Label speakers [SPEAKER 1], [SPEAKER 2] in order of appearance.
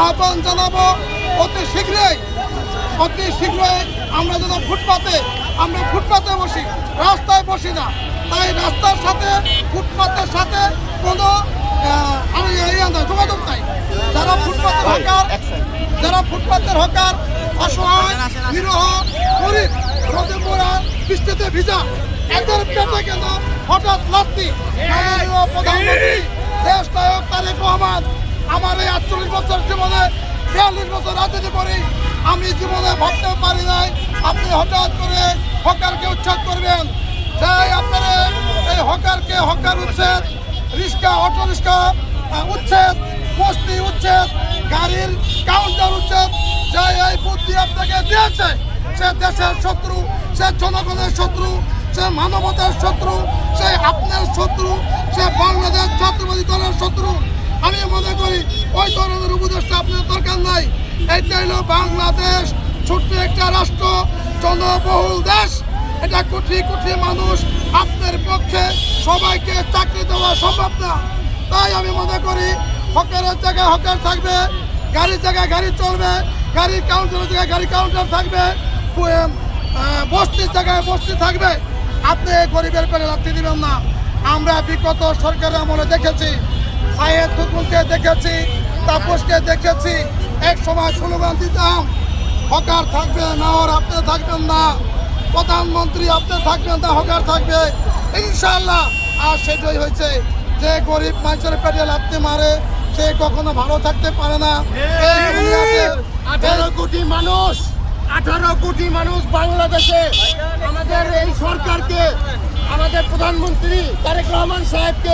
[SPEAKER 1] আহ্বান জানাবো অতি শীঘ্রই আমরা যেন ফুটপাতে বসি, রাস্তায় বসি না। তাই রাস্তার সাথে ফুটপাতের সাথে কোনো যোগাযোগ নাই। যারা ফুটপাতের হকার অসহায় নিরহ গরিব রোদে পোড়া বৃষ্টিতে ভিজা এদের পেটে কেন হঠাৎ লাত্তি? প্রধানমন্ত্রী দেশ নায়ক তারেক রহমান, আমার এই 48 বছর জীবনে 42 বছর রাজনীতি করি, আমি জীবনে ভাবতে পারি নাই আপনি হঠাৎ করে হকারকে উচ্ছেদ করবেন। চাই আপনারা এই হকার উচ্ছেদ, রিক্সা অটো রিক্সা উচ্ছেদ, বস্তি উচ্ছেদ, গাড়ির কাউন্টার উচ্ছেদ। যে এই বুদ্ধি আপনাকে দিয়েছে সে দেশের শত্রু, সে জনগণের শত্রু, সে মানবতার শত্রু, সে আপনার শত্রু, সে বাংলাদেশ জাতীয়বাদী দলের শত্রু। আমি মনে করি ওই ধরনের উপদেশটা আপনার দরকার নাই। এইটা হলো বাংলাদেশ, ছোট্ট একটা রাষ্ট্র, জনবহুল দেশ। এটা কোটি কোটি মানুষ, আপনার পক্ষে সবাইকে চাকরি দেওয়া সম্ভব না। তাই আমি মনে করি হকারের জায়গায় হকার থাকবে, গাড়ির জায়গায় গাড়ি চলবে, গাড়ির কাউন্টারের জায়গায় গাড়ি কাউন্টার থাকবে, বস্তির জায়গায় বস্তি থাকবে। আপনি গরিবের পেটে লাথি দিবেন না। আমরা বিগত সরকারের আমলে দেখেছি, সাইয়েদ খুকুনকে দেখেছি, তাপসকে দেখেছি, এক সময় স্লোগান দিতাম হকার থাকবে না, আর আপনি থাকবেন না, প্রধানমন্ত্রী আপনি থাকবেন না, হকার থাকবে ইনশাআল্লাহ। আর সেটাই হয়েছে। যে গরিব মানুষের পেটে লাথি মারে সে কখনো ভালো থাকতে পারে না।
[SPEAKER 2] 18 কোটি মানুষ বাংলাদেশে আমাদের এই সরকারকে, আমাদের প্রধানমন্ত্রী তারেক রহমান সাহেবকে